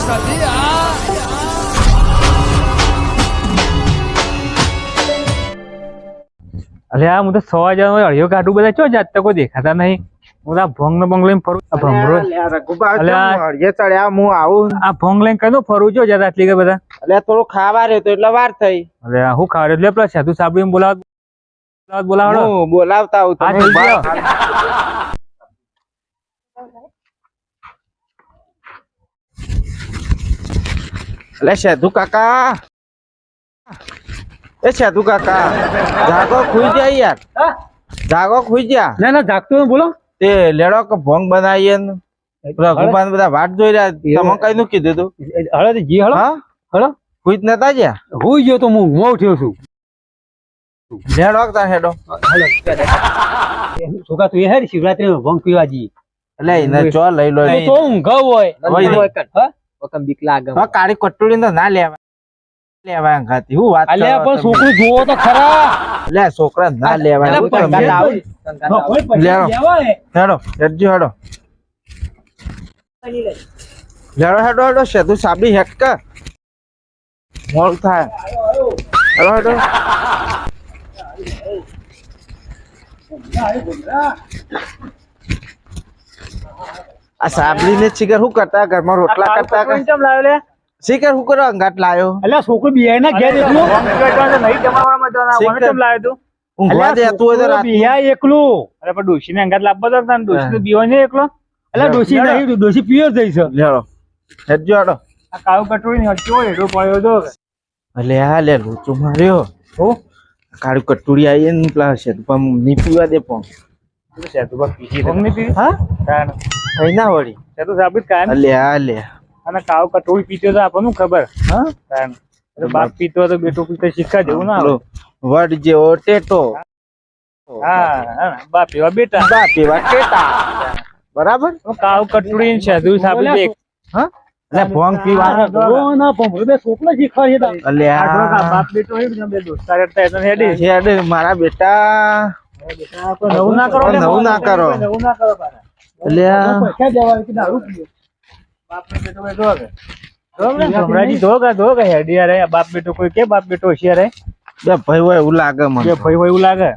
અલ્યા હું તો 6 વાગ્યાનો અળિયો કાઢું બધા ચો જાત તકો દેખાતા નહીં. હું આ ભોંગ નો બંગ લઈને ફરું. આ ભમરો હું આવું આ ભોંગ લઈને કઈ ફરું છો જાત આટલી કે બધા. એટલે થોડું ખાવા રહ્યો તો એટલે વાર થઈ. અલ્યા હું ખાવા એટલે પેલા સાધુ સાંભળીને બોલાવડો હું બોલાવતા આવું તમે એટલે સાધુ કાકા એ સાધુ કાકા જાગો ખુઈ જા યાર. જાગો ખુઈ જા. ના જાગતો બોલો. તે લેડો કે ભોંગ બનાવીએ રઘુબાન બધા વાટ જોઈ રહ્યા. તમે કઈ નું કીધું તું? હળો જી હળો. હા હળો ખુઈ જ નતા જ્યાં. હું ગયો તો હું ઉઠ્યો છું. લેડો તા હેડો. છોકરા તું એ હેડ શિવરાત્રી ભોંગ પીવા જઈએ. એટલે એને ચો લઈ લો તો ઊંઘ હોય બીક લાગે. કાળી કટોરી તો ના લેવા લેવાય અંગાતી. હું વાત અલ્યા પણ છોકરું જોવો તો ખરા. લે છોકરા ના લેવાય. હેડો હેડજો હેડો લેડો હેડો હેડો સેતુ સાબડી હેક મોલ થાય. હેડો હેડો આ સાબડી ને ચીકર શું કરતા ઘરમાં રોટલા કરતા શીખર હું કરો અંગાટ લાયો. અલ્યા છોકરું બિહાય ના ઘેર એકલું નહીં જમાવામાં લાવ્યો તું. ઊંઘવા દેતું હોય તો રાત બિહાય એકલું. અરે પણ ડોશી ને અંગાટ લાવવા દો. ડોશી તો બીવો નહીં એકલો. અલ્યા ડોશી નહીં ડોશી પીયો જઈ છે. લેડો હેડજો હેડો. આ કાળું કટોરી ને હટ્યો હેડો પડ્યો તો. અલે આ લે લોચો માર્યો. હો કાળું કટોરી આવી ને પેલા છે પણ ની પીવા દે પણ છે તું બસ પીજી ભંગ નહીં પીવી. હા કાન કઈ ના વળી છે તો સાબિત કાન. અલે આ લે અને કાળું કટોરી પીતો તો આપણને ખબર. હા કાન બાપ પીતો તો બેટો પીતો શીખા જેવું ના વડ જેવો ટેટો. હા બાપ એવા બેટા બાપ એવા ટેટા. બરાબર. કાળું કટોરી ને સાધુ સાબિત. હા એટલે ભોંગ પીવાનો ના ભમરો બે છોકરા શીખવાડે. અલે આ બાપ બેટો હે બે દોસ્તાર હતા એટલે હેડી હેડ મારા બેટા નવું ના કરો. નવું ના કરો. નવું ના કરો એટલે પૈસા દેવા કે દારૂ પીઓ. બાપ ને બેટો બે ધોગ ભમરાજી ધોગ હેડી યાર. બાપ બેટો કોઈ કે બાપ બેટો હોશિયાર હે. બે ભાઈ હોય એવું લાગે મને. બે ભાઈ હોય એવું લાગે.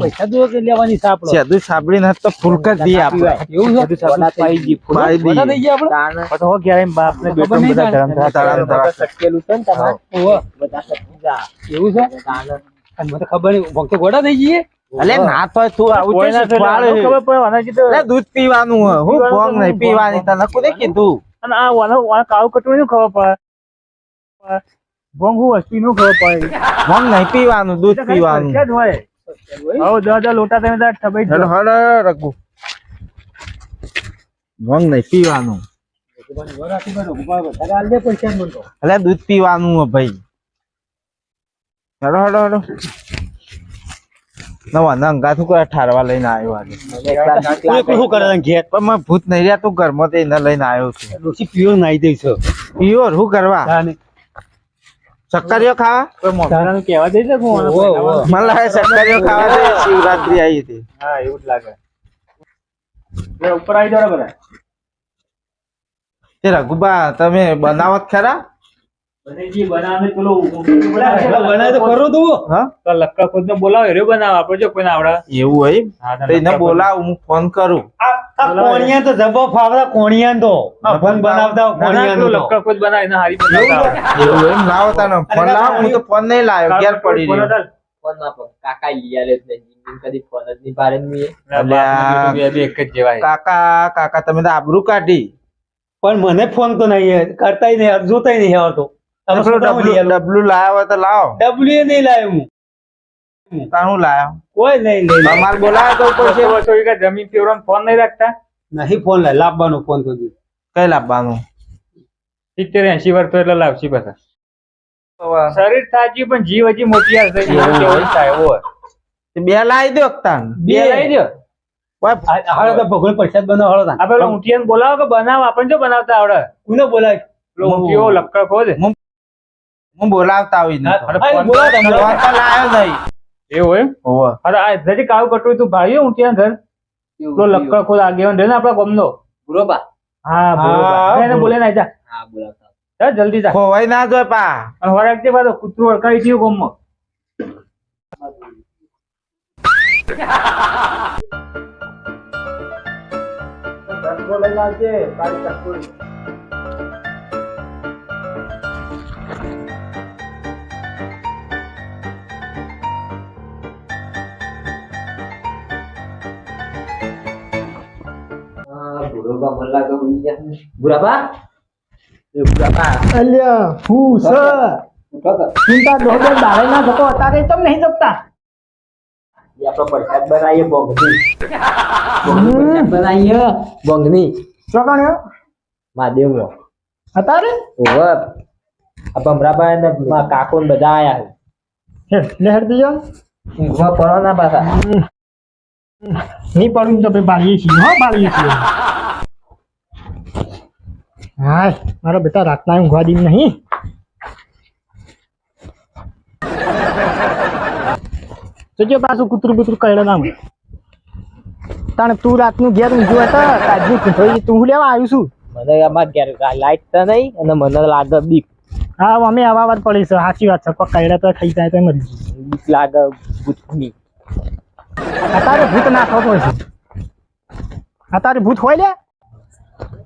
પૈસા દો કે લેવાની સેદુ સાબડી ને તો ફૂલકર દી આપણે એવું છે. બાપ ને બેટો બધા ધરમ સટકેલું છે ને તમારે એવું છે. મને ખબર નહીં ભક્તો ગોડા થઈ જઈએ. અલે ના તો તું આવું છે ખબર પડે દૂધ પીવાનું હું ભોંગ નહીં પીવાની તને કોને કીધું. અને આ કાળું કટોરી નું ખબર પડે. ભોંગ હું વસ્તી નું ખબર પડે. ભોંગ નહીં પીવાનું દૂધ પીવાનું. લોટા તમે ઠબાઈ હેડો હેડો રઘુ ભોંગ નહીં પીવાનું. અલે દૂધ પીવાનું ભાઈ. હેડો હેડો હેડો નવા નંગા તું કોઈ ઠારવા લઈને આવ્યો આજે. શું કરે ઘેર પણ મેં ભૂત નહીં રહ્યા તું ઘરમાં તો એને લઈને આવ્યો છું. ડોસી પ્યોર નાઈ દઈ છે. પ્યોર શું કરવા શક્કરીઓ ખાવા કેવા દઈ છે. મને લાગે શક્કરીઓ ખાવા દે. શિવરાત્રી આવી હતી. હા એવું જ લાગે. ઉપર આવી જાવ બધા. તે રઘુબા તમે બનાવત ખરા? બનાવે તો ખરો તું. હા લક્કા ખુદ ને બોલાવે રે બનાવ આપડે જો કોઈ આવડે એવું હોય એને બોલાવ હું ફોન કરું. કોણિયા તો જબો ફાવડા કોણિયા તો ફોન બનાવતા કોણિયા નો લક્કા ખુદ બનાવે ને હારી બનાવતા એવું એમ લાવો તાનો ફોન લાવ. હું તો ફોન નહીં લાવ્યો ઘેર પડી રહ્યો. ફોન ના કાકા લીયા લે કદી ફોન જ નહીં પાડે મી. એક જ જેવાય. કાકા તમે તો આબરૂ કાઢી. પણ મને ફોન તો નહીં કરતાય નહીં જોતાય નહીં આવતો. ડબલું લાવ્યો તો લાવો. ડબલ્યુ નહીં લાવ્યો હું. તારું લાવ્યો કોઈ નહીં લઈ. અમાર બોલાવે તો પછી જમીન પીવડા ફોન નહીં રાખતા. નહીં ફોન લાવવાનો ફોન તો કઈ લાવવાનું 70-80 વર્ષ તો એટલે લાવશી પાછા. શરીર થાજી પણ જીવ હજી મોટી બે લાવી દો. બે લાવી દો. ભગવાન પ્રસાદ બનાવો. આપડે ઊંટિયાને બોલાવો કે બનાવ આપણને જો બનાવતા આવડે. કોને બોલાય? ઊંટિયો લક્કડ ખોદ હું બોલાવતા આવી એવું એમ. અરે આ કાળું કટોરી તું ભાઈ ઊંટિયા ઘર પેલો લક્કડ ખોદ આગેવાન રહે ને આપણા ગામનો. બરોબર. હા બરોબર. એને બોલે ના જા. હા બોલાવતા. જા જલ્દી જા. ખોવાઈ ના જોય પા. અને હોરાક જે પાછો કૂતરું અડકાઈ થયું ગામમાં. લઈને આવજે કાળી કસ્તુરી. બરોબર મલ્લા તો હોઈ ગયા. બુરાબા. એ બુરાબા. અલ્યા હું સ બરાબર. ચિંતા દોડે દાડે ના જતો અત્યારે કેમ નહીં જપતા એ આપણો પ્રસાદ બનાવીએ બોંગની. પ્રસાદ બનાવીએ બોંગની. ચોકણ્યો મહાદેવનો. અત્યારે ઓહો. આ ભમરાભાઈ ને મારા કાકો ને બધા આયા છે. લહેર દીજો ઊંઘમાં પડો ના પાછા. નહીં પડું તો ભાઈ બાળીએ છીએ હો બાળીએ છીએ હાય મારો બેટા રાતના ઊંઘવા દી નહીં તો જો પાછું કૂતરું કૂતરું કહેલો ના મળે તાણે તું રાતનું ઘેર ઊંઘ્યો હતા તાજનું કૂતરું તું હું લેવા આવ્યું છું મને આમાં ઘેર લાઈટ તો નહીં અને મને લાગે બીક. હા અમે આવા વાત પડી છે સાચી વાત છે કોઈ કહેલા તો ખાઈ જાય તો મરી જાય બીક લાગે ભૂતની. અત્યારે ભૂત ના થતો હોય છે અત્યારે ભૂત હોય લે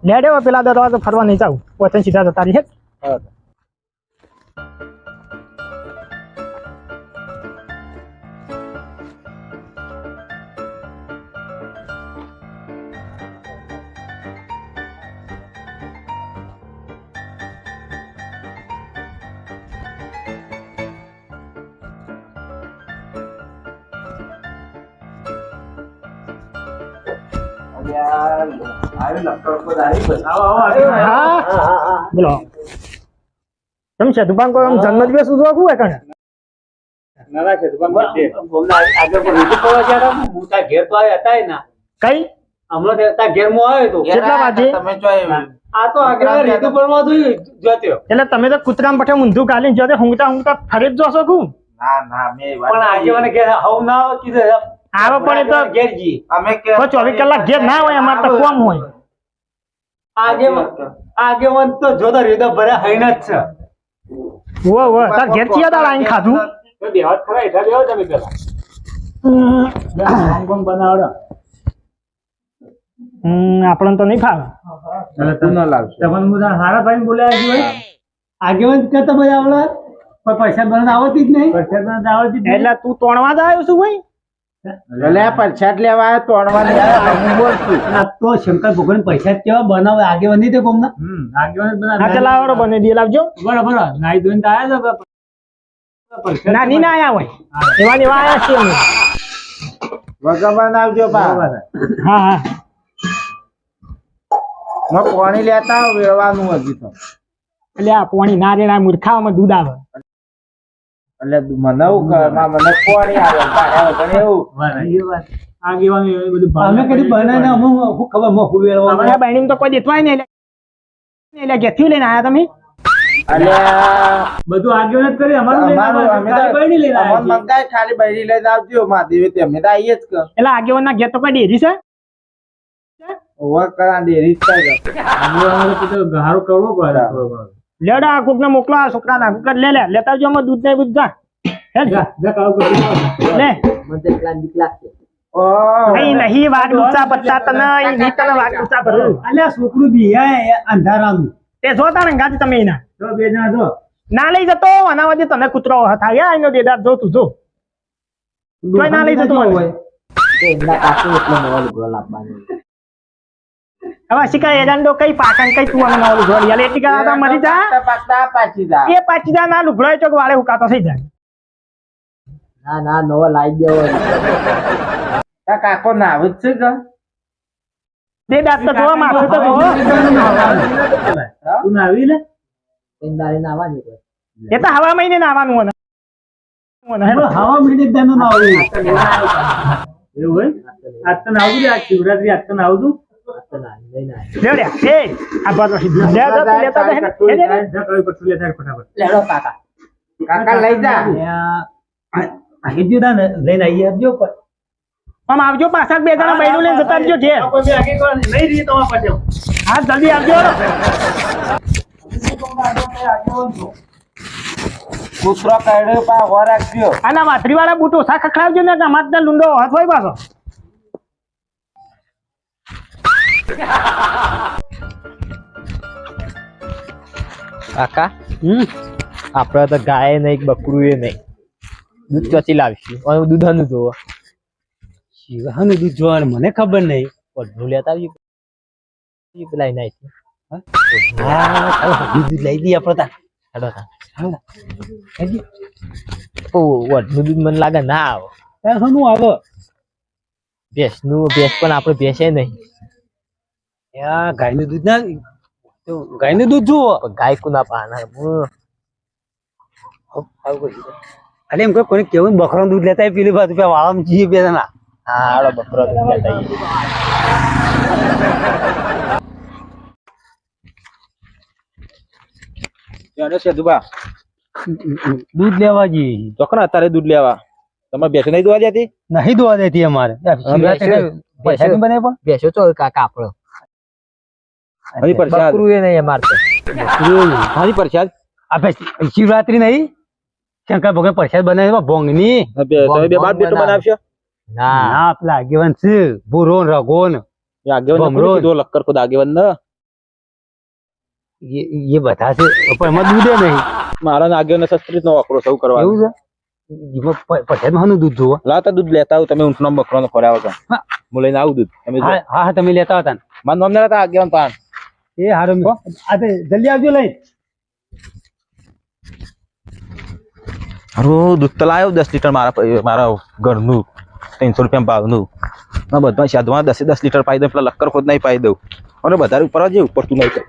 લેડે પેલા દરવાજો ફરવા નહીં જાવ પોતે સીધા જતા રહી હા. હા બોલો તમે છે દુકાન કોઈ આમ જન્મદિવસ ઉજવા શું હોય કણે નાના છે દુકાન માટે. આગળ પર રીતુ કરવા ગયા હતા. હું તાર ઘેર તો આવ્યા હતા ને. કઈ હમણાં તાર ઘેર માં આવ્યો તો. કેટલા વાગે તમે જોઈ આ તો આગળ રીતુ પર જોત્યો. એટલે તમે તો કૂતરામ પઠે ઊંધું ગાલી જો ઊંઘતા ઊંઘતા ફરી જ જોશો કું ના ના મેં પણ આજે મને ઘેર હવ ના આવે કીધું. આવે પણ એ તો ઘેર જી. અમે કે 24 કલાક ઘેર ના હોય અમારે તો કોમ હોય આગેવાન તો જોતા રીતો ભરે હૈન જ છે. ઓ તાર ઘેર ચિયા દાડા આઈને ખાધું તો દેવાત ખરા હેઠા બેહો તમે પેલા. ગમ બનાવડો. આપણને તો નહીં ફાવે તું ન લાવશે તમને બધા હારા ભાઈ બોલાયા છે ભાઈ. આગેવાન કરતા બધા આવડે પણ પૈસા બનાવતા આવડતી જ નહીં. પૈસા બનાવતા આવડતી જ નહીં. એટલે તું તોણવા જ આવ્યો છું ભાઈ એટલે પરછાટ લેવા આવ્યો તોડવા નહીં આવ્યો હું બોલશું આ તો શંકર ભગવાન પૈસા જ કેવા બનાવે આગેવાન નહીં તે કોમના. આગેવાન જ બનાવે. હા ચાલ આવડો બને દે લાવજો બરાબર નાઈ ધોઈને તો આયા છો. ના ની ના આયા હોય એવા ને એવા આયા છીએ અમે ભગવાન આવજો પા હા હા મેં પાણી લેતા આવો વેળવાનું હજી તો એટલે આ પોણી ના રેના મૂર્ખામાં દૂધ આવે એટલે મને એવું ઘરમાં મને પાણી આવે તારે વગર એવું આગેવાન એ બધું અમે કદી બનાવીને અમે શું ખબર મો ફૂલ અમારા બહેણી તો કોઈ દેતવાય નહીં એટલે ઘેરથી લઈને આયા તમે એટલે બધું આગેવાન જ કરી અમારું લઈને અમારું અમે આવ્યા. ખાલી બહેણી લઈને આવ્યા અમન મંગાય ખાલી બૈરી લઈને આવજો મહાદેવી તે અમે તો આવીએ જ કર એટલે આગેવાન ના ઘેર તો કોઈ ડેરી છે ઓવર કરા ડેરી જ થાય આગેવાન તો ગહારો કરવો પડે. લેડા કોક ને મોકલો આ છોકરા ના કોક લે લેતા આવજો અમે દૂધ નહીં દૂધ જા હે ને? જા કાળો કરી લે મને તો એટલા બીક લાગશે. નહીં વાઘ ઊંચા પત્તા તને નહીં તને વાઘ ઊંચા ભરું અલ્યા છોકરું બિહાય અંધારાનું. તે જોતા ને ગાતી તમે એના જો બે જણા જો. ના લઈ જતો આના વચ્ચે તને કૂતરો હતા એનો દેદાર જો તું જો તોય ના લઈ જતો મને. તો એમના કાકો એટલે નવો લુગડો લાવવાનો. હવે શીખાય એજાંડો કઈ પાકન કઈ તું અને નવો લુગડો યાર એટલી કરા મરી જા પાકતા પાછી જા એ પાછી જા ના લુગડો ચોક વાળે હુકાતો થઈ જાય ના ના નવો લાવી દેવો. તા કાકો નાવ જ છે કે તે દાંત તો જોવા માથું તો જોવો તું ના આવી લે. ઇંદારી ના આવવાની કોઈ. એ તો હવા મહિને નાવાનું હવા મહિને જ દાનો ના આવે. એવું હોય આજ તો ના આવતું લે. આજ શિવરાત્રી આજ તો ના આવતું. લેડો કાકા. કાકા લઈ જા લઈને આવી આપજો. આમ આવજો પાછા 2 જણા બૈરું લઈને જતા રહેજો ઘેર હા જલ્દી આવજો કૂતરો કાઢ્યો પા હો રાખજો આના વાતરી વાળા બૂટ ઓછા ખખડાવજો ને કે માત્ર લૂંડો હાથ હોય પાછો કાકા આપડે તો ગાય નહીં બકરું એ નહીં દૂધ ચોથી લાવીશું અને દૂધાનું જોવો શિવાનું દૂધ જોવાનું મને ખબર નહીં. પડનું લેતા આવીએ પેલા એના હા દૂધ લઈ દઈએ આપણે તા. હેડો તા ઓ વડનું દૂધ મને લાગે ના આવે ત્યાં શું આવે ભેંસ પણ આપણે ભેંસે નહીં ગાયનું દૂધ ના ગાયનું દૂધ જુઓ ગાય કુના પાના અરે એમ કોઈ કેવું બકરો દૂધ લેતા હોય પેલી બાજુ વાળામાં જઈએ બે જણા. હા હાલો બકરો દૂધ લેતા આવીએ દૂધ લેવા જઈએ ચોકના અત્યારે દૂધ લેવા તમારે ભેંસો નહીં દોવા દેતી નહીં દોવા દેતી અમારે પૈસા નહીં બને પણ ભેંસો તો કાકા આપણો બકરું એ નહીં અમારે પ્રસાદ શિવરાત્રી નહીં શંકર ભગવાન પ્રસાદ બનાવે ભોંગની બનાવશો ના પેલા આગેવાન છે ભૂરો ને રઘો ને લક્કર ખુદ આગેવાન ન એ બધા છે પણ એમાં દૂધે નહીં મારા આગેવાન સંસ્કૃત નો વાપરો સૌ કરવા એવું છે પ્રસાદ દૂધ જોવો લાતા દૂધ લેતા આવું તમે ઊંટનો બકરો નો ખોરાવ છો હું લઈને આવું દૂધ તમે હા તમે લેતા હતા મારું નામ ના લેતા આગેવાન પાન એ હારું જલ્દી આવજો લઈ હારું દૂધ તો લાવ્યો 10 લીટર મારા ઘરનું 300 રૂપિયા ભાવનું બધા સાધમાં 10 લીટર પાઈ દઉં પેલા લક્કર ખોદ નહીં પાઈ દઉં અને બધા ઉપર જે ઉપર તું નહીં કરી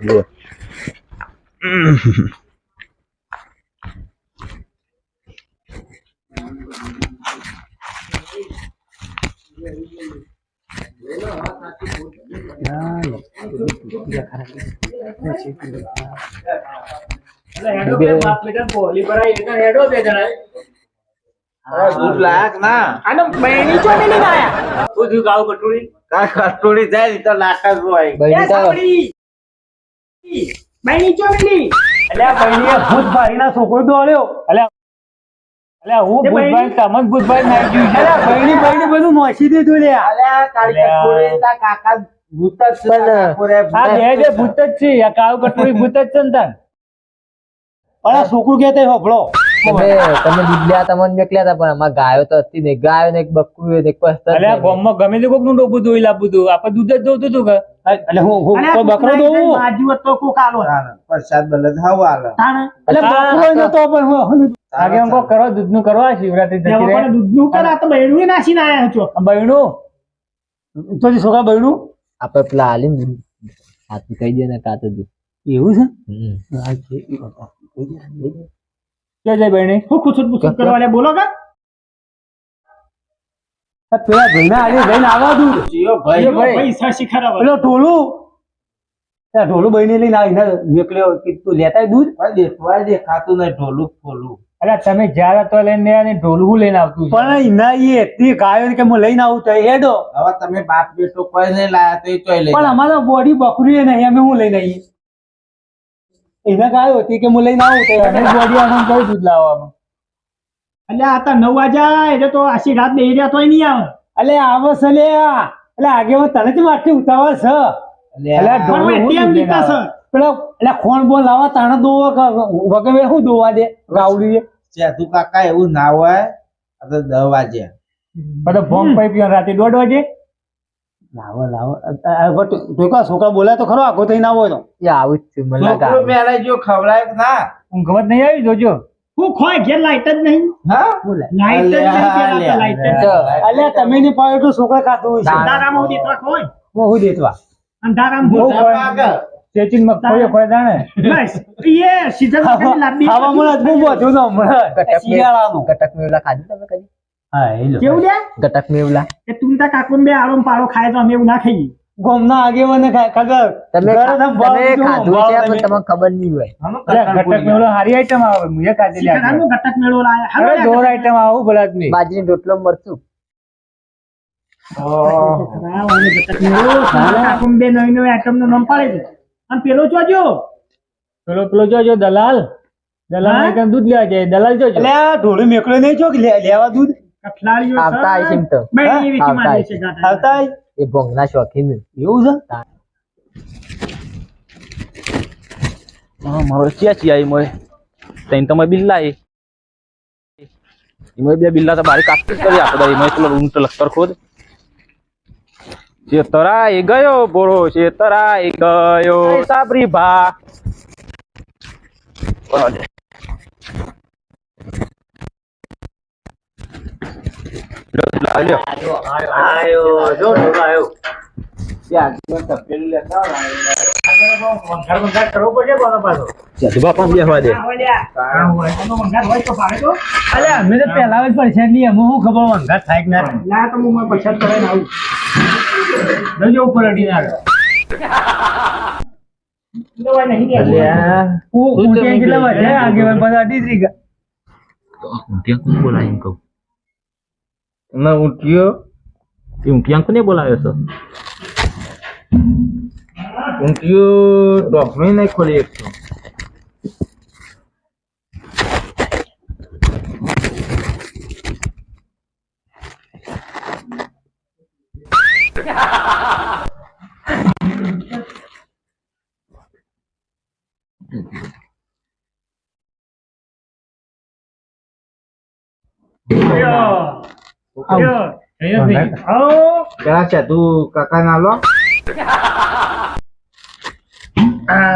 દૂધ લાયક ના આનો બૈણી ચો નહીં આયા શું ગાવ કટોરી કટોરી જાય તો લાકડ હોય બૈણી ચો નહીં અલ્યા બૈણીએ ભૂત ભારીના છોકરો દોડ્યો અલ્યા હું ભૂતભાઈ તમન ભૂતભાઈ નાઈ ગયું છે અલ્યા બૈણી બધું નોસી દીધું લે અલ્યા કાળી કટોરી તા કાકા ભૂત જ છે આ બે ભૂત જ છે આ કાવ કટોરી ભૂત જ છે ને તાન પણ આ છોકરું કહેતા હોભળો તમે દૂધ લ્યા તમને મેકલ્યા હતા પણ અમાર ગાયો તો હતી નહીં ગાયો ને એક બકરું ને એક પસ્તર અલ્યા ગામમાં ગમે તે કોકનું ડોબું દોઈ લાવવું હતું આપણે દૂધ જ જોતું હતું કે એટલે હું કોઈ બકરો દોવું આજુ તો કોક આલો પ્રસાદ બલદ હાવ આલે એટલે બકરો નતો પણ આગે અંકો કરો દૂધનું કરવા શિવરાત્રી જતી રહે દૂધનું કરા તો બૈણું નાસીને આયા છો બૈણું તો છોકરા બૈણું આપણે પેલા હાલી હાથ કહી દે ને કાતો દૂધ એવું છે કે જાય બહેણી હું ખુશુદ કરવા લે બોલો કા પેલા ભાઈના આડે જઈને આવવા દઉં પૈસા શીખરાવા પેલો ઢોલું ત્યાં ઢોલું બહેને લઈને આવીને મેકલ્યો કે તું લેતા દૂધ દેખાતું નહીં ઢોલું ફોલું અરે તમે જ્યારે તો લઈને ગયા ને ઢોલું લઈને આવતું પણ ના એ એટલી ગાયો કે હું લઈને આવું તો હેડો હવે તમે બાપ બેટો કોઈ નહીં લાયા તો એ ચોઈ લઈ પણ અમારા બોડી બકરી નહીં અમે હું લઈને આવીએ એના ગાયો હતી કે હું લઈને આવું તો અમે બોડી આનું કઈ દૂધ લાવવામાં એટલે આ તો 9 વાગ્યા એટલે તો આશી રાત બે રહ્યા તોય નહીં આવે એટલે આવે છે લે એટલે આગેમાં તને જ આટલી ઉતાવળ છે પેલા એટલે ખોણ બોલ લાવવા તાણે દોવા વગર શું દોવા દે ગાવડી તું કાકા એવું ના હોય આ તો 10 વાગ્યા બધો બોમ્બ પાઈ પીવા રાતે 1:30 વાગે લાવો છોકરા બોલાય તો ખરો આખો થઈને આવો તો આવું જ મને લાગે જો ખવડાય ના ઊંઘવત નહીં આવી જોજો હું ખોય ઘેર લાઈટ જ નહીં હા લાઈટ જ નહીં લાઈટ અલ્યા તમે ને પાયો તો છોકરા ખાતું હોય છે અંધારામ હું દેતવા ખોય હું દેતવા અંધારામ ચેચિન માં ખોય જાણે બસ એ સીધા લાંબી આવા મને બહુ બધું નો હમણાં શિયાળાનું ગટક મેવલા ખાધું તમે કદી હા એ લો કેવું લે ગટક મેવલા કે તું તા કાકુન બે આળો પાડો ખાય તો અમે એવું ના ખાઈએ ગોમના આગેવાને ખબર તમે ખાધું છે પણ તમને ખબર નહીં હોય ગટક મેળો હારી આઈટમ આવે મુએ કાજેલી શીખડાનો ગટક મેળો લાયા અરે જોર આઈટમ આવું ભલા આદમી બાજરી રોટલો મરચું બે નવી નવી આઈટમ નું નામ પાડે છે અને પેલો જોજો પેલો જો દલાલ દલાલ દૂધ લેવા જાય દલાલ જો એટલે ઢોળું મેકડો નહીં જો લેવા દૂધ કઠલાળીઓ આવતા આઈ સિમ તો બેની વીકી મારી છે ગાતા આવતા એ ભોંગના શોખીન એવું છે હા મારો ચિયા મોય તઈને તમે બિલ્લા એમાં બે બિલ્લા તો બારી કાપી કરી આપો એમાં પેલો રૂમ તો લખતર ખોદ ચેતરાઈ ગયો બોરો ચેતરાઈ ગયો સાબરી ભા આયો જો આયો વંગાર કરવો પડશે કોનો પાછો બાપા બેહવા દે અલ્યા અમે તો પહેલા જ પૈસા લઈએ હું શું ખબર વંગાત થાય કે ના થાય. ના તો હું પૈસા કરાઈને આવું નજો ઉપર અડીને આવ્યો દવા નહીં દે હું ત્યાં કેટલા વધે આગેવાન બધા અડી જ રહી ગયા. ઊંટિયા કોને બોલાય એમ કહું ના ઊંટિયો એ ઊંટિયા કોને બોલાવ્યો છો ઊંટિયો ડોક્ટરે નહીં ખોલી એક પેલા છે તું કાકા ના લો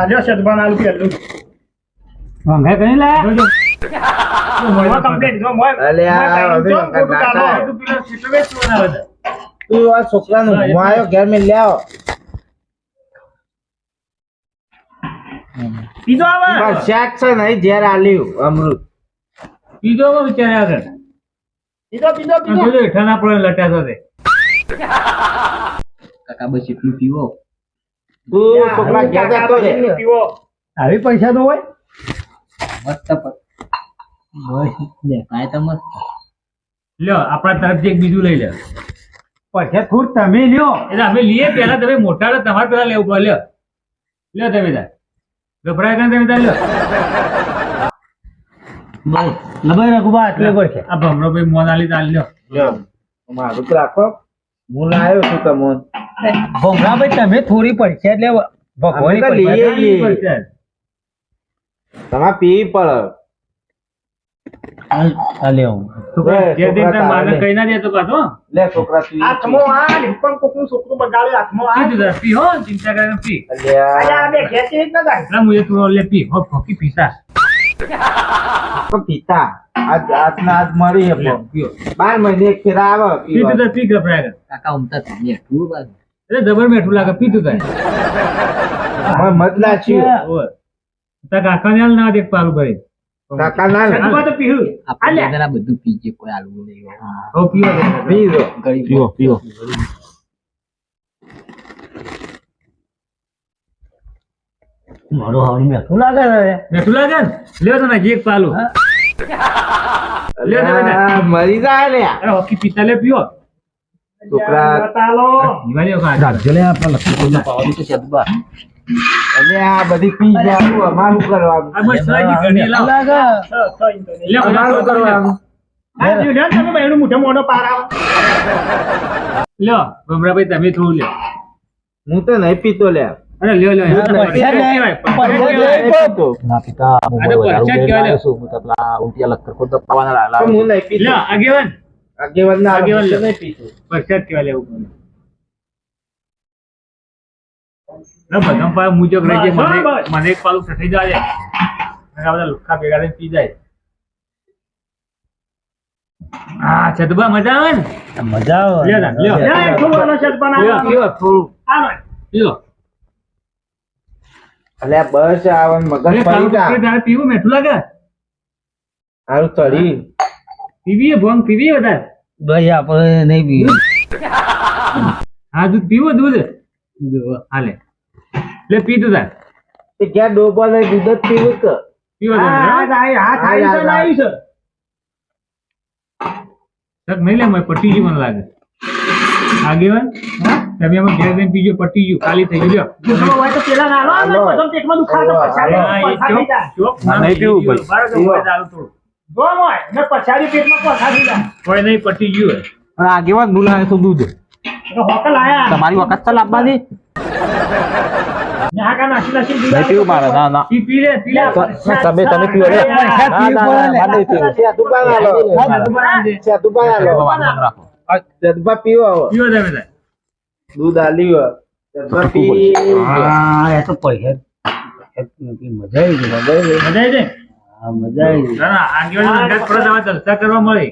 લ્યો છે તું આલુ પેલું વંગાત કરી લાયા જોજો મોય કમ્પ્લીટ જો મોય અલે આ હવે તું આ છોકરાનો હું આવ્યો ઘેર મેં લે આવો પીજો આવે શાક છે નહીં ઝેર આલ્યું અમૃત પીધો વિચારે આગળ પીજો પીજો પીજો જોજો હેઠાના પડે લટ્યા સાથે કાકા બસ એટલું પીવો તું છોકરા ઘેર જતો રે પીવો આવી પૈસા તો હોય મસ્ત લે કાય તો મસ્ત લ્યો આપણા તરફથી એક બીજું લઈ લે પૈસા થોડ તમે લ્યો એટલે અમે લઈએ પેલા તમે મોટા તમારે પેલા લેવું પડે લ્યો લ્યો તમે તાર ગભરાય કાં તમે તાર લ્યો લબાઈ રાખો બા એટલે પડશે આ ભમરો ભાઈ મોનાલી તાલ લ્યો લ્યો મારું તો રાખો હું લાવ્યો છું તમોન ભમરા ભાઈ તમે થોડી પડશે એટલે ભગવાન અમે તો લઈએ. તમારે પીવી પડે માને કઈ ના દેતો પાછો લે છોકરા પી હાથમાં આ લીપણ કોકનું છોકરું બગાડ્યું હાથમાં આ પી દીધા, પી હો ચિંતા કરીને પી અલ્યા બે ઘેર એક ના જાય ના મુએ તું લે પી હો ફોકી પીતા પીતા આજ આજના આજ મરી હે પણ. પીઓ 12 મહિને એક ફેર આવે પી પીવા. તું પી ગભરાય કાકા ઉમતા તમે ઠૂ બાજુ એટલે જબર મેઠું લાગે પી તું તાર હવે મતલા છે ઓય તા કાકા ને હાલ ના દેખ પાલું કરી કાકા ના લે. સદુબા તો પીહું આપણે જરા બધું પીજે કોઈ આલવું નહીં હો પીઓ પીવો ગરીબ પીવો મારો હાવનું મેઠું લાગે છે મેઠું લાગે ને લ્યો તો ના એક પાલું લે દે દે. આ મરી જાય લે અરે હોકી પીતા લે પીઓ છોકરા બતાલો દિવાળી વખત રાખજો લે આપણે લખી કોના પાવાની તો સદબા અને આ બધી પી જાવું અમારું કરવાનું આ બસ લાગી ઘણી લાવ લાગે લે અમારું કરવાનું આ જીવડા તમે બહેનું મોઢે મોઢો પારાવ લ્યો ભમરાભાઈ તમે થોડું લ્યો હું તો નહીં પીતો લે અરે લ્યો લ્યો ના પિતા હું નહીં પીતો લ્યો આગેવાન આગેવાન ના આગેવાન લે. નહીં પીતો પરસાદ કેવા લેવું પડે ના બધા પાસે મુજબ રહી જાય મને મને એક પાલું સઠી જાય આ બધા લુખા ભેગા થઈને પી જાય હા છતબા મજા આવે ને મજા આવે લ્યો તાન, લ્યો લે થોડો શેત લ્યો, બનાવો લ્યો થોડું આ લ્યો અલ્યા બસ આવન મગજ અરે પડી કાળું જા કપડું તારે પીવું મેઠું લાગે હારું ચડી પીવીએ ભોંગ પીવીએ વધારે ભાઈ આપણે નહીં પીવું હા દૂધ પીવું દૂધ હાલે લે પી તું તાર તે ક્યાં ડોબા લઈ દૂધ જ પીવું કે પીવો હાથ આવી તો લાવી છે તક નહીં લે મને પટી ગઈ મને લાગે આગેવાન તમે આમાં ઘેર જઈને પીજો, પટી ગયું, ખાલી થઈ ગયું. જો હોય તો પેલા ના લો, આમાં બધો પેટમાં દુખાવે તો પછાડી હા, એ પછાડી જાય. ચોક નહીં પીવું ભાઈ. બરાબર, હોય તો આલું થોડું. જો હોય ને પછાડી પેટમાં પછાડી જાય. કોઈ નહીં, પટી ગયું હોય. પણ આગેવાન હું લાવે તો દૂધ તો હોકલ આયા. તમારી વખત ચાલ આપવાની ને આ કા નાસી નાસી નહીં પીવું મારે ના ના પી પી લે, પી લે. તમે પીવો લે ના ના મારે નહીં પીવું રાખો પીવો તમે તાર. દૂધ આલી હોય હા, એ તો પૈસા મજા આવી ગઈ. ના, ના, આગેવાન અંદાજ પડે તો આવા જલસા કરવા મળે.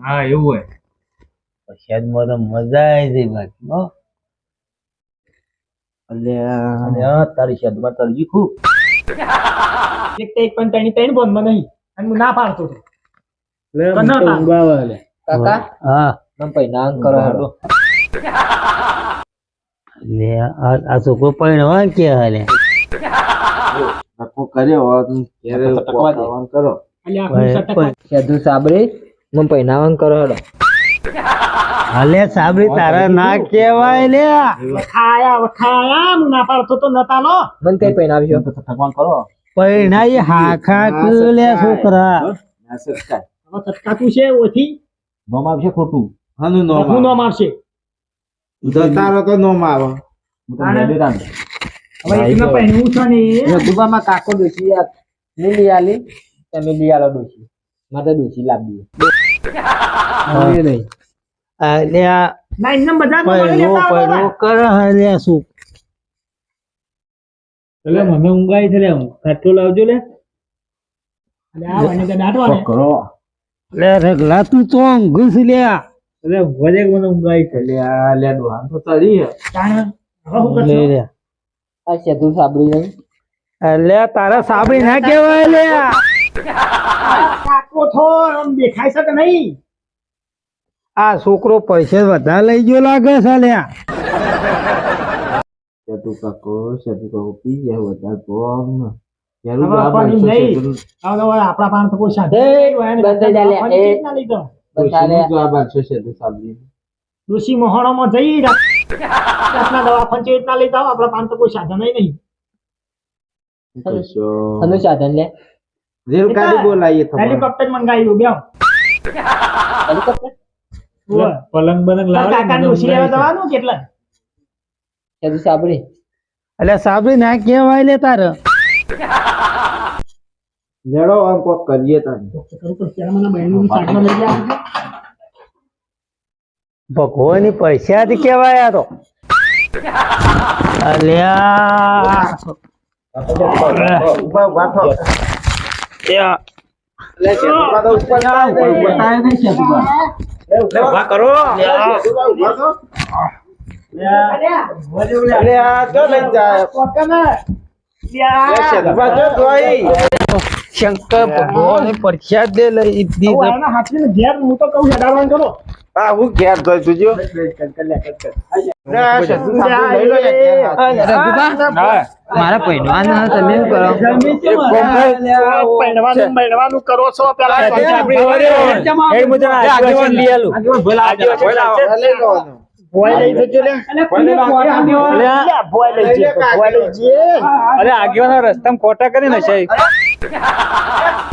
હા, એવું હોય. તારી શેદમાં તળજી ખૂબ એક તો એક પણ ત્રણ બોનમાં નહીં અને હું ના પાડતો હતો. કાકા તમે પૈના અંક કરો હેડો આ છોકરો પરણવા કે હાલે નક્કો કર્યો હોત ઘેરે પકવાન કરો અલ્યા હું સટક સેધુ સાબરી મને પૈનાવન કરો હેડો હાલે સાબરી તારા ના કેવાય લે વખાયા હું ના પાડતો તો નતા લો. મને કઈ પૈનાવશો ભગવાન કરો પરણાઈ હાખા લે છોકરા ના સટકાય હવે સટકાતું છે ઓથી નોમ આવશે ખોટું હાનું નો હું નો મારશે. જતારો તો નો આવે હવે એકને પહેરવું છે ને રઘુબામાં કાકો ડોસી આ ની લઈ આલી તમે લઈ આલો ડોસી મારે ડોસી લાવી દઈએ અલ્યા ના એમને બજારમાં મળે પૈડો લેતા આવો પૈડો ને. કર હાલે શું એટલે મને ઊંઘાઈ છે લે, ખાટલો લાવજો લે. અલ્યા આ વાને તો દાટવાને. કરો લે રગલા તું તો ઊંઘુસ લ્યા એટલે વજે મને ઊંઘાઈ છે. લે આ લે દોહાન તો તળી હે તાણ હવે હું લે કરશું? લે આ સેધુ સાબરી નહીં અલ્યા તારા સાબરી ના કેવાય લ્યા કાકો થો આમ દેખાય છે કે નહીં? આ છોકરો પૈસા વધારે લઈ ગયો લાગે છે લ્યા સેધુ કાકો પી ગયા વધારે કોમ હવે આપણી નહીં. હવે તો આપણા પાસે તો કોઈ સાધન એ, નહીં હોય ને. બંધ થઈ જા લે, આપણી એ. ચેત ના લીધો. સેધુ સાબરી ડોશી મોહણામાં જઈ રાતના દવાખાને ચેત ના લીધા આપણા પાસે તો કોઈ સાધન નહીં. હનું સાધન લે રેલ ગાડી બોલાવીએ હેલિકોપ્ટર મંગાવ્યું બેવ. પલંગ બલંગ લાવે ને, કાકા મને ડોશી લેવા ઊંઘાઈ છે. જવાનું કેટલા? સેધુ સાબરી અલ્યા સાબરી ના કેવાય લે તારે લેડો આમ કોક કરીએ તાને કરું પણ પેલા મને બહેનની સાધનો લઈ ગયા. ભગવાનની પૈસા થી કેવાય આ તો અલ્યા ઉભા વાઠો યા લે સેધુ પાડો ઉપર ના બતાય નહીં સેધુ બા ઉભા કરો અરે આ તો લઈ જાય શંકર ભગવાન પરીક્ષા દે લઈ દીધો એના હાથની ઘેર હું તો કહું હેડાડવાનું કરો. આ હું ઘેર જોઈ જોજો મારા પહેરવાના તમે કરો પહેરવાનું કરો છો પેલા ભોય લઈ જજો લે. ભોય લઈ જજો, ભોય લઈ જઈએ. અરે આગેવાના રસ્તામાં ખોટા કરીને છે.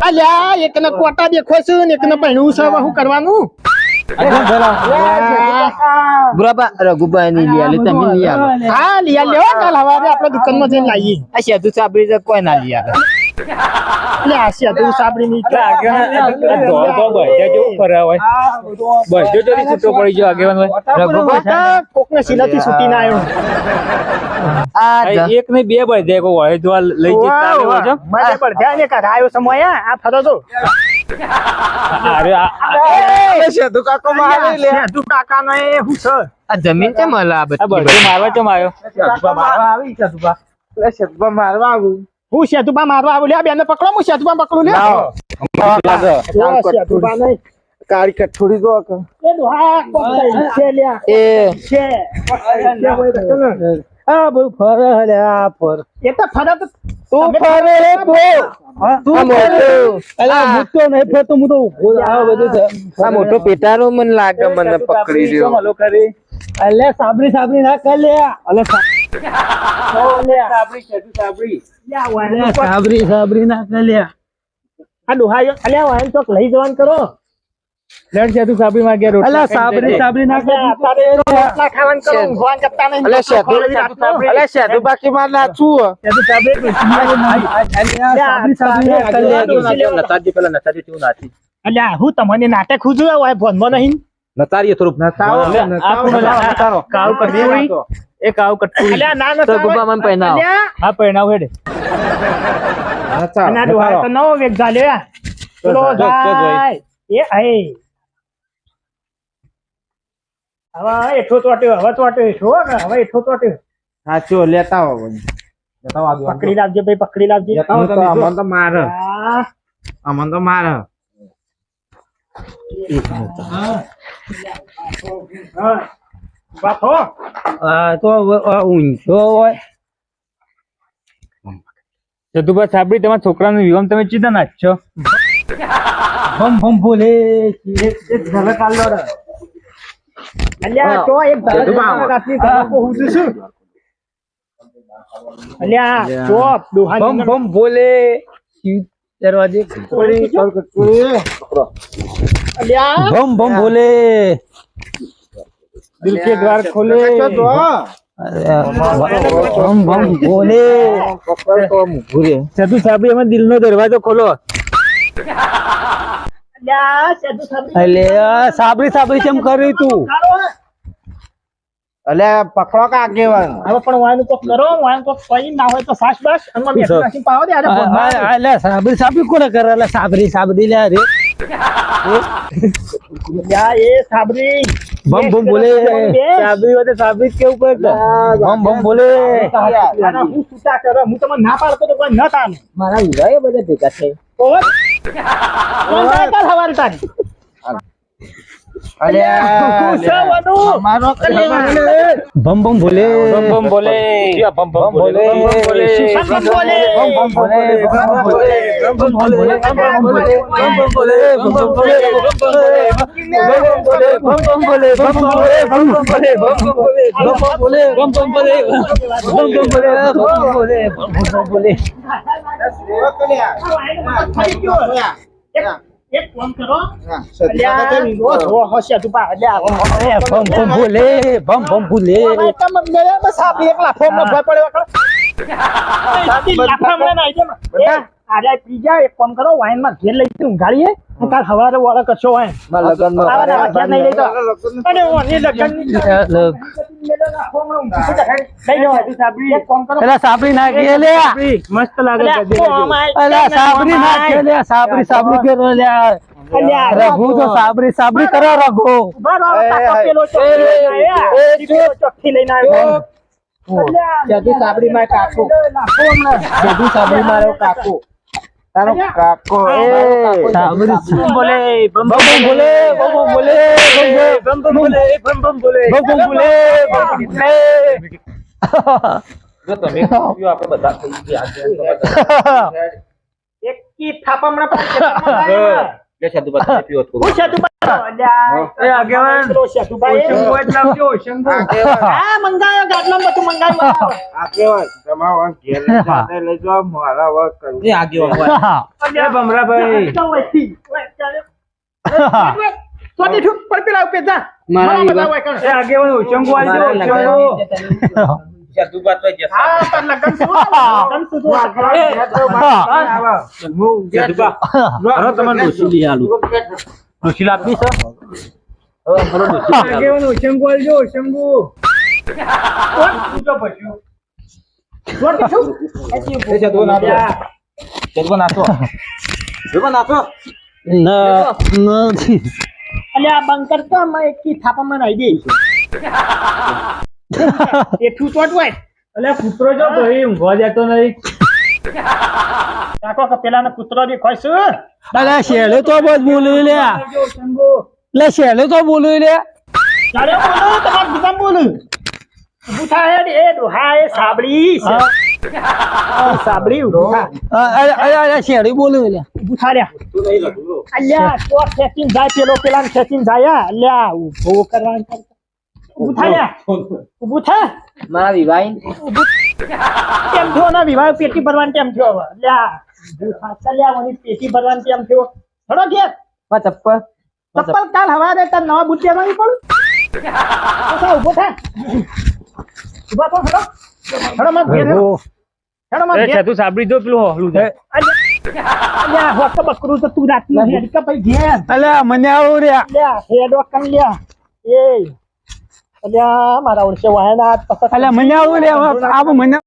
અલ્યા એકને કોટા દેખો છું ને એકને પહેણવું છે. હવે શું કરવાનું? બરાબર રઘુભાઈ ની લઈ આલી તમે લઈ આલો હા લઈ લેવા કાલ હવારે આપણે દુકાનમાં જઈને લાવીએ. આ સેધુ સાબરી તો કોઈ ના લઈ આવે એટલે આ સેધુ સાબરી ની કોકને સિલાથી છૂટી ના આવ્યો. એક નહીં બે બધે હોય તો લઈ જતા મને પડધ્યા ને કરાયો સમય આ ફરો તો સેધુ કાકો મારે લે સેધુ કાકા ને હું છે આ જમીન છે મળે આ બધી મારવા ચમ આવ્યો. સેધુબા મારવા આવું હું સેતુબા મારવા આવ્યો. લે આ બેને પકડો, હું સેતુબા પકડું. લે સેતુબા નહીં કાળી કઠોડી દો કે એ દોહા કોક છે લ્યા એ છે હોય તો આ બહુ ફરે હલે આ ફર એ તો ફરક તું ફરે તું અલા હું તો નહીં ફરતો હું તો ઊભો આ બધું આ મોટો પેટારો મને લાગે મને પકડી રહ્યો હલો કરી અલે સાબરી ના કર લે અલે સાબરી ના કર લે આ ડોહાયો અલ્યા વાયન ચોક લઈ જવાન કરો લેટ છે તું સાબરી માં ગયા અલે સાબરી ના કર તારે રોટલા ખાવાન કરો ઊંઘવાન કરતા નહીં અલે શેતુ બાકી માં નાચું તું સાબરી નતાજી પેલા નતાજી તું નાચી અલ્યા હું તમને નાટક હું જોયા હોય ફોનમાં નહીં નતારીએ થોડુંક કાવ કટોરી એ કાવ કટોરી અલ્યા ના ના તો ગુબા મને પહેનાવ હા પહેણાવ હેડે ના ડોહાયો તો નવો વેગ ચાલ્યો ચલો જાય એ આય હવે એઠો ચોટ્યો હવે એઠો ચોટ્યો સાચો લેતા આવો પકડી લાવજે ભાઈ પકડી લાવજે અમન તો માર હા અમન તો માર બાપો તો ઊંચો હોય જદુભા સાબરી તમારા છોકરાનું વિવાહ તમે ચીધા નાચશો બમ બોલે ઝલક આલો રે અલ્યા તો એક ઝલક રાત્રી ઝલકો હું છું અલ્યા ચોપ દુહાની બમ બોલે દરવાજે અલ્યા બમ બોલે દિલ કે દ્વાર ખોલે બમ બોલે જદુ સાબરી અમે દિલનો દરવાજો ખોલો અલ્યા સેદુ સાબરી અલે સાબરી કેમ કરી તું અલે પકડો કા આગેવાન હવે પણ વાયનું કોક કરો વાયન કોક કઈ ના હોય તો સાસ બસ અને મેં નાખી પાવો દે અલે સાબરી કોને કરે અલે સાબરી લે રે યા એ સાબરી બમ બોલે સાબરી વખતે સાબરી કેવું પડે બમ બોલે આના હું સુતા કરે હું તમને ના પાડતો તો કોઈ ન તાને મારા હીરા બધા ભેગા છે ઓવર કોણ કાલ હવાલ તારી અલે મારો કલે બમ બોલે બમ બોલે બમ બોલે બમ બોલે એક કામ કરો અલ્યા ઓ હોશિયા તું પા અલ્યા બમ બોલે તમે મેરે બસ આપ એકલા ફોર્મ ન ભય પડે સાથી લાફા મને નાઈ દે અરે પીજા એક કામ કરો વાઈન માં ઘેર લઈ જઈને ઊંઘાડીએ કાલ હવારે વાળા કચ્છો વાઈન આવા ઘેર નહીં લઈ તો અરે ઓ ની લગન ની એક કામ કરો પેલા સાબરી નાખી લે મસ્ત લાગે અલા સાબરી નાખી લે સાબરી કે લે રઘુ તો સાબરી કરો રઘુ બરાબર તાકો પેલો ચોખ્ખી લઈને આવ્યો જદુ સાબરી માં કાકો જદુ સાબરી મારો કાકો તારો કાકો સાબરી બોલે બમ બોલે જો તમે આપણે બધા થઈ ગયા એક કી થાપા હમણાં પાછળ લે સાધુ બધા પીવો થોડું હું સેતુ એ આગેવાન શંભુ જ લાવજો શંભુ હા મંગાયો ગાડલામાં બધું મંગાયો આગેવાન તમારો ઘેર જાતે લઈ જાવ મારા વર્ક કરું એ આગેવાન એ ભમરાભાઈ સોની ઠુક પર પેલા ઉપર જા મારા બધા હોય કણ એ આગેવાન શંભુ આવજો શંભુ સાધુ બાત તો જશે હા પર લગન સુધો તમને ડોસી આલુ ડોસી લાપી છે આગેવાન શંભુ આવજો શંભુ સોની ઠુક એ સાધુ નાખો નથી અલ્યા બંકર તો મેં એક કી થાપામાં નાઈ દે એઠું ચોટ હોય અલ્યા પુત્રો જો ભાઈ ઊંઘવા જતો નહીં કાકો કે પેલાનો પુત્રો બી ખોઈશ અલા શેલે તો બસ બોલી લે લે શેલે તો બોલી લે ચાલે બોલો તમાર બીજા બોલો ઉઠા હે એ ડોહા એ સાબડી સાબરી ઊભા શેરી બોલું એટલે ઊભું થા લ્યા. અલ્યા તો ખેંચીને જાય પેલો પેલા ખેંચીને જાય અલ્યા ઊભો કરવાનું કર. ઊભું થા લ્યા ઊભું થા. મારા વિવાહ કેમ થયો ના વિવાહ પેટી ભરવાનું કેમ થયો હવે અલ્યા ઊભું થા. ચાલ્યા ઓની પેટી ભરવાનું કેમ થયો થોડો ઘેર ચપ્પલ ચપ્પલ કાલ હવારે તાર નવા બૂટ લેવાની પડું ઊભો થા ઊભા તો થોડો થોડો મત ઘેર થોડો મત એ ઘેર છે તું સાબરી દો પેલું હોલું છે અલ્યા હોક બકરું તો તું રાતનું હેડ કે ભાઈ ઘેર અલ્યા મને આવું રે અલ્યા હેડો કન લ્યા એ અલ્યા મારા ઓળશે વાયના પસંદ અલ્યા મને આવું રે મને